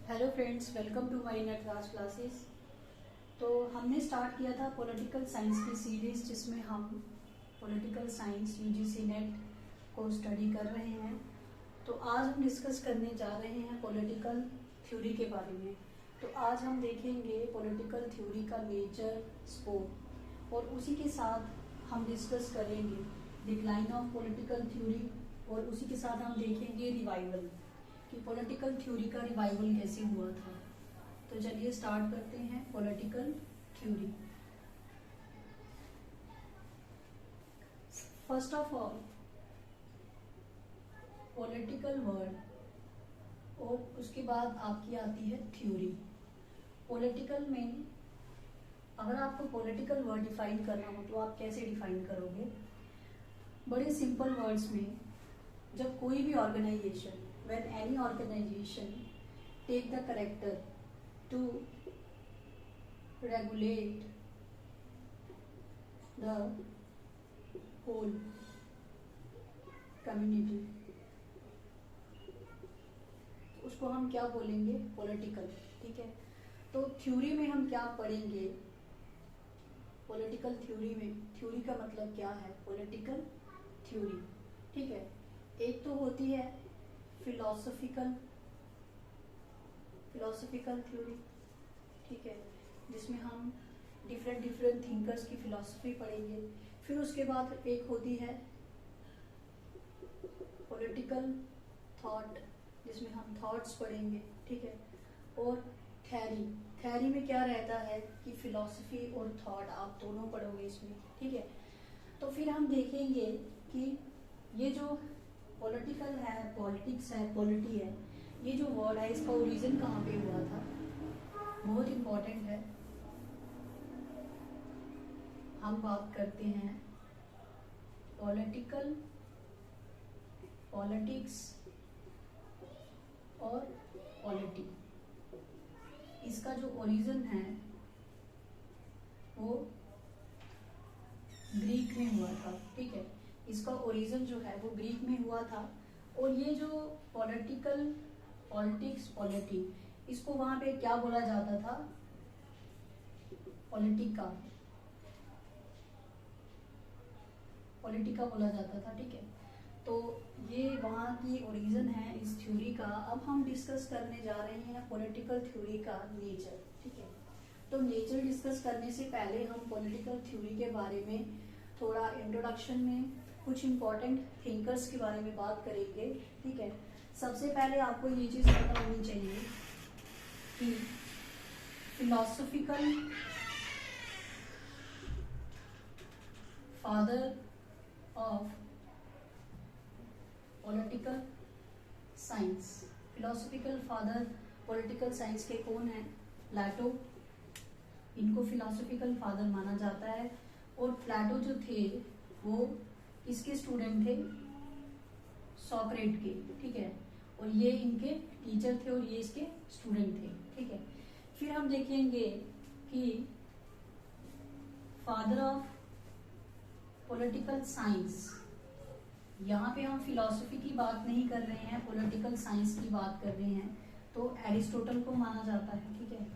Hello friends, welcome to my Nataraj classes. तो हमने start किया था पॉलिटिकल साइंस की सीरीज़, जिसमें हम पॉलिटिकल साइंस यूजीसी नेट को स्टडी कर रहे हैं। तो आज हम डिस्कस करने जा रहे हैं पॉलिटिकल थ्योरी के बारे में। तो आज हम देखेंगे पॉलिटिकल थ्योरी का नेचर, स्कोप, और उसी के साथ हम डिस्कस करेंगे डिक्लाइन ऑफ पॉलिटिकल थ्योरी, और उसी के साथ हम देखेंगे रिवाइवल कि पॉलिटिकल थ्योरी का रिवाइवल कैसे हुआ था। तो चलिए स्टार्ट करते हैं political theory. First of all, political word और उसके बाद आपकी आती है थ्योरी। पॉलिटिकल में अगर आपको पॉलिटिकल वर्ड डिफाइन करना हो तो आप कैसे डिफाइन करोगे? बड़े सिंपल वर्ड्स में, जब कोई भी organisation, when any organization take the character to regulate the whole community, उसको हम क्या बोलेंगे? पॉलिटिकल। ठीक है, तो थ्योरी में हम क्या पढ़ेंगे? पॉलिटिकल थ्योरी में थ्योरी का मतलब क्या है? Political theory. ठीक है, एक तो होती है फिलोसफिकल थ्योरी। ठीक है, जिसमें हम डिफरेंट थिंकर्स की फिलॉसफी पढ़ेंगे। फिर उसके बाद एक होती है पॉलिटिकल थॉट, जिसमें हम थॉट्स पढ़ेंगे। ठीक है, और थ्योरी में क्या रहता है कि फिलॉसफी और थॉट आप दोनों पढ़ोगे इसमें। ठीक है, तो फिर हम देखेंगे कि ये जो पॉलिटिकल है, पॉलिटिक्स है, पॉलिटी है, ये जो वर्ड है इसका ओरिजिन कहाँ पे हुआ था? बहुत इम्पोर्टेंट है। हम बात करते हैं पॉलिटिकल, पॉलिटिक्स और पॉलिटी। इसका जो ओरिजिन है वो ग्रीक में हुआ था। ठीक है, इसका ओरिजिन जो है वो ग्रीक में हुआ था। और ये जो पॉलिटिकल, पॉलिटिक्स, पॉलिटी, इसको वहां पे क्या बोला जाता था? पॉलिटिका बोला जाता था। ठीक है, तो ये वहाँ की ओरिजिन है इस थ्योरी का। अब हम डिस्कस करने जा रहे हैं पॉलिटिकल थ्योरी का नेचर। ठीक है, तो नेचर डिस्कस करने से पहले हम पॉलिटिकल थ्योरी के बारे में थोड़ा इंट्रोडक्शन में कुछ इंपॉर्टेंट थिंकर्स के बारे में बात करेंगे। ठीक है, सबसे पहले आपको ये चीज पता होनी चाहिए कि philosophical father of political science, philosophical father political science के कौन है? प्लेटो। इनको फिलोसफिकल फादर माना जाता है। और प्लेटो जो थे वो किसके स्टूडेंट थे? सोक्रेट के। ठीक है, और ये इनके टीचर थे और ये इसके स्टूडेंट थे। ठीक है, फिर हम देखेंगे कि फादर ऑफ पॉलिटिकल साइंस, यहाँ पे हम फिलॉसफी की बात नहीं कर रहे हैं, पॉलिटिकल साइंस की बात कर रहे हैं। तो एरिस्टोटल को माना जाता है। ठीक है,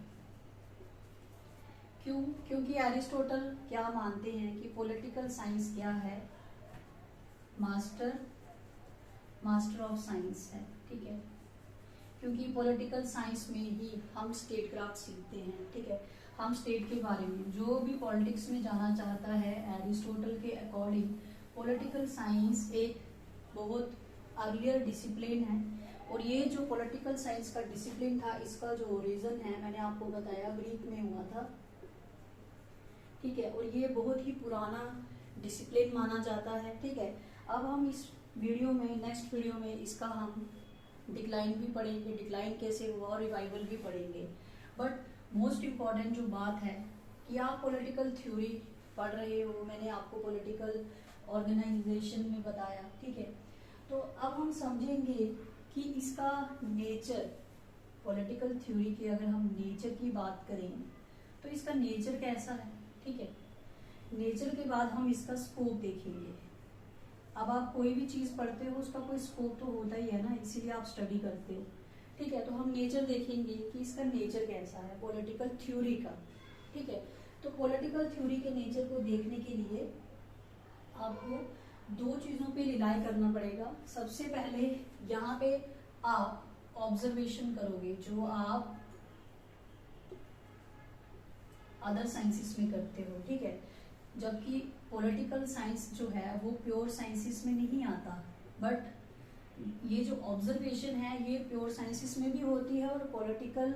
क्यों? क्योंकि एरिस्टोटल क्या मानते हैं कि पॉलिटिकल साइंस क्या है? मास्टर ऑफ साइंस है। ठीक है, क्योंकि पॉलिटिकल साइंस में ही हम स्टेट क्राफ्ट सीखते हैं। ठीक है, हम स्टेट के बारे में, जो भी पॉलिटिक्स में जाना चाहता है, एरिस्टोटल के अकॉर्डिंग पॉलिटिकल साइंस एक बहुत अर्लियर डिसिप्लिन है। और ये जो पॉलिटिकल साइंस का डिसिप्लिन था, इसका जो ओरिजिन है मैंने आपको बताया ग्रीक में हुआ था। ठीक है, और ये बहुत ही पुराना डिसिप्लिन माना जाता है। ठीक है, अब हम इस वीडियो में, नेक्स्ट वीडियो में इसका हम डिक्लाइन भी पढ़ेंगे, डिक्लाइन कैसे हुआ, और रिवाइवल भी पढ़ेंगे। बट मोस्ट इम्पॉर्टेंट जो बात है कि आप पॉलिटिकल थ्योरी पढ़ रहे हो, मैंने आपको पॉलिटिकल ऑर्गेनाइजेशन में बताया। ठीक है, तो अब हम समझेंगे कि इसका नेचर, पॉलिटिकल थ्योरी के अगर हम नेचर की बात करें तो इसका नेचर कैसा है। ठीक है, नेचर के बाद हम इसका स्कोप देखेंगे। अब आप कोई भी चीज पढ़ते हो उसका कोई स्कोप तो होता ही है ना, इसीलिए आप स्टडी करते हो। ठीक है। तो हम नेचर देखेंगे कि इसका नेचर कैसा है पॉलिटिकल थ्योरी का, ठीक है। तो पॉलिटिकल थ्योरी के नेचर को देखने के लिए आपको दो चीजों पे रिलाई करना पड़ेगा। सबसे पहले यहाँ पे आप ऑब्जर्वेशन करोगे जो आप अदर साइंसेस में करते हो, ठीक है। जबकि पॉलिटिकल साइंस जो है वो प्योर साइंसेस में नहीं आता, बट ये जो ऑब्जर्वेशन है ये प्योर साइंसेस में भी होती है और पॉलिटिकल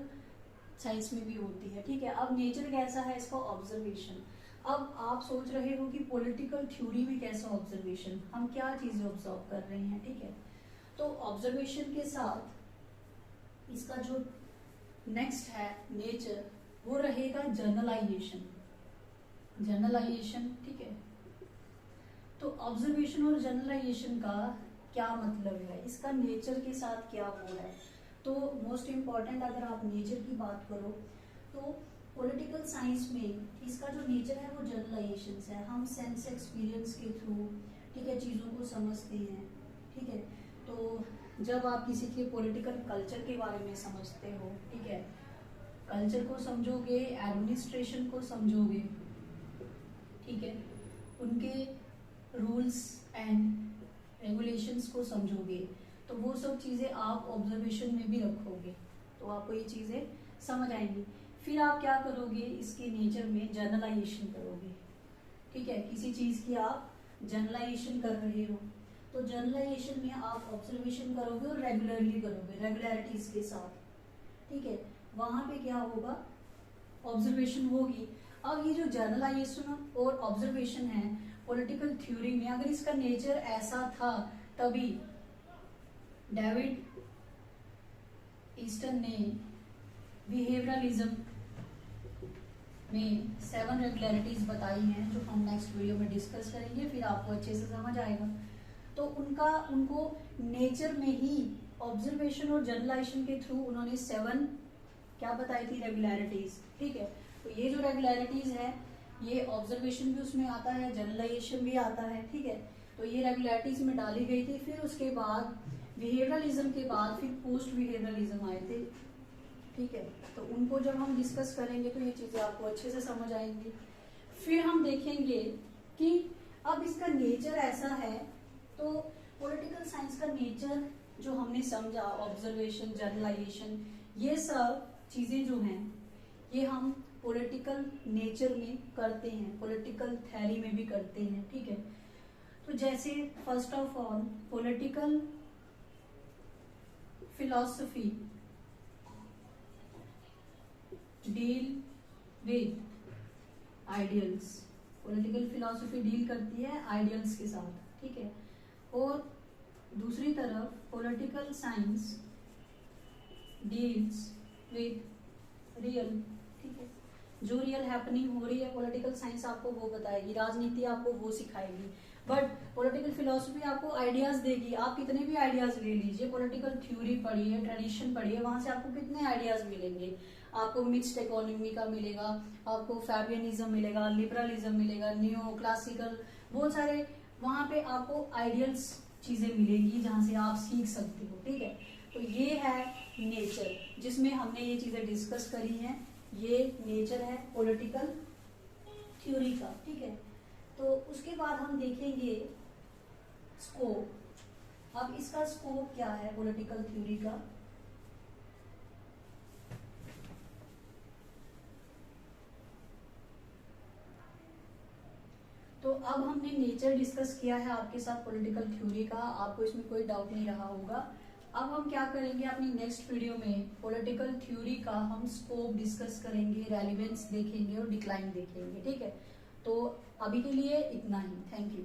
साइंस में भी होती है, ठीक है। अब नेचर कैसा है इसका ऑब्जर्वेशन। अब आप सोच रहे हो कि पॉलिटिकल थ्योरी में कैसा ऑब्जर्वेशन, हम क्या चीजें ऑब्जर्व कर रहे हैं, ठीक है। तो ऑब्जर्वेशन के साथ इसका जो नेक्स्ट है नेचर वो रहेगा जनरलाइजेशन, जनरलाइजेशन, ठीक है। तो ऑब्जर्वेशन और जनरलाइजेशन का क्या मतलब है, इसका नेचर के साथ क्या वो है। तो मोस्ट इम्पॉर्टेंट अगर आप नेचर की बात करो तो पॉलिटिकल साइंस में इसका जो नेचर है वो जनरलाइजेशन है। हम सेंस एक्सपीरियंस के थ्रू, ठीक है, चीज़ों को समझते हैं, ठीक है। तो जब आप किसी के पॉलिटिकल कल्चर के बारे में समझते हो, ठीक है, कल्चर को समझोगे, एडमिनिस्ट्रेशन को समझोगे, ठीक है, उनके रूल्स एंड रेगुलेशंस को समझोगे, तो वो सब चीज़ें आप ऑब्जर्वेशन में भी रखोगे तो आपको ये चीज़ें समझ आएंगी। फिर आप क्या करोगे, इसके नेचर में जनरलाइजेशन करोगे, ठीक है। किसी चीज़ की आप जनरलाइजेशन कर रहे हो तो जनरलाइजेशन में आप ऑब्जर्वेशन करोगे और रेगुलरली करोगे, रेगुलरिटीज के साथ, ठीक है। वहां पे क्या होगा, ऑब्जर्वेशन होगी। अब ये जो जनरलाइजेशन और ऑब्जर्वेशन है पॉलिटिकल थ्योरी में, अगर इसका नेचर ऐसा था तभी डेविड ईस्टन ने बिहेवियरलिज्म में 7 रेगुलरिटीज बताई हैं जो हम नेक्स्ट वीडियो में डिस्कस करेंगे, फिर आपको अच्छे से समझ आएगा। तो उनको नेचर में ही ऑब्जर्वेशन और जनरलाइजेशन के थ्रू उन्होंने 7 क्या बताई थी, रेगुलरिटीज, ठीक है। तो ये जो रेगुलरिटीज है ये ऑब्जर्वेशन भी उसमें आता है, जनरलाइजेशन भी आता है, ठीक है। तो ये रेगुलरिटीज में डाली गई थी। फिर उसके बाद बिहेवियरलिज्म के बाद फिर पोस्ट बिहेवियरलिज्म आए थे, ठीक है। तो उनको जब हम डिस्कस करेंगे तो ये चीजें आपको अच्छे से समझ आएंगी। फिर हम देखेंगे कि अब इसका नेचर ऐसा है, तो पॉलिटिकल साइंस का नेचर जो हमने समझा, ऑब्जर्वेशन, जनरलाइजेशन, ये सब चीजें जो हैं ये हम पॉलिटिकल नेचर में करते हैं, पॉलिटिकल थ्योरी में भी करते हैं, ठीक है। तो जैसे first of all political philosophy deal with ideals, political philosophy deal करती है आइडियल्स के साथ, ठीक है। और दूसरी तरफ political science deals with real, ठीक है। जो रियल हैपनिंग हो रही है पॉलिटिकल साइंस आपको वो बताएगी, राजनीति आपको वो सिखाएगी, बट पॉलिटिकल फिलॉसफी आपको आइडियाज देगी। आप कितने भी आइडियाज ले लीजिए, पॉलिटिकल थ्योरी पढ़िए, ट्रेडिशन पढ़िए, वहां से आपको कितने आइडियाज मिलेंगे। आपको मिक्स्ड इकोनॉमी का मिलेगा, आपको फैबियनिज्म मिलेगा, लिबरलिज्म मिलेगा, न्यू क्लासिकल, बहुत सारे वहां पे आपको आइडियल्स चीजें मिलेंगी जहां से आप सीख सकते हो, ठीक है। तो ये है नेचर जिसमें हमने ये चीजें डिस्कस करी हैं, ये नेचर है पॉलिटिकल थ्योरी का, ठीक है। तो उसके बाद हम देखेंगे स्कोप। अब इसका स्कोप क्या है पॉलिटिकल थ्योरी का, तो अब हमने नेचर डिस्कस किया है आपके साथ पॉलिटिकल थ्योरी का, आपको इसमें कोई डाउट नहीं रहा होगा। अब हम क्या करेंगे अपनी नेक्स्ट वीडियो में पॉलिटिकल थ्योरी का हम स्कोप डिस्कस करेंगे, रेलेवेंस देखेंगे और डिक्लाइन देखेंगे, ठीक है। तो अभी के लिए इतना ही, थैंक यू।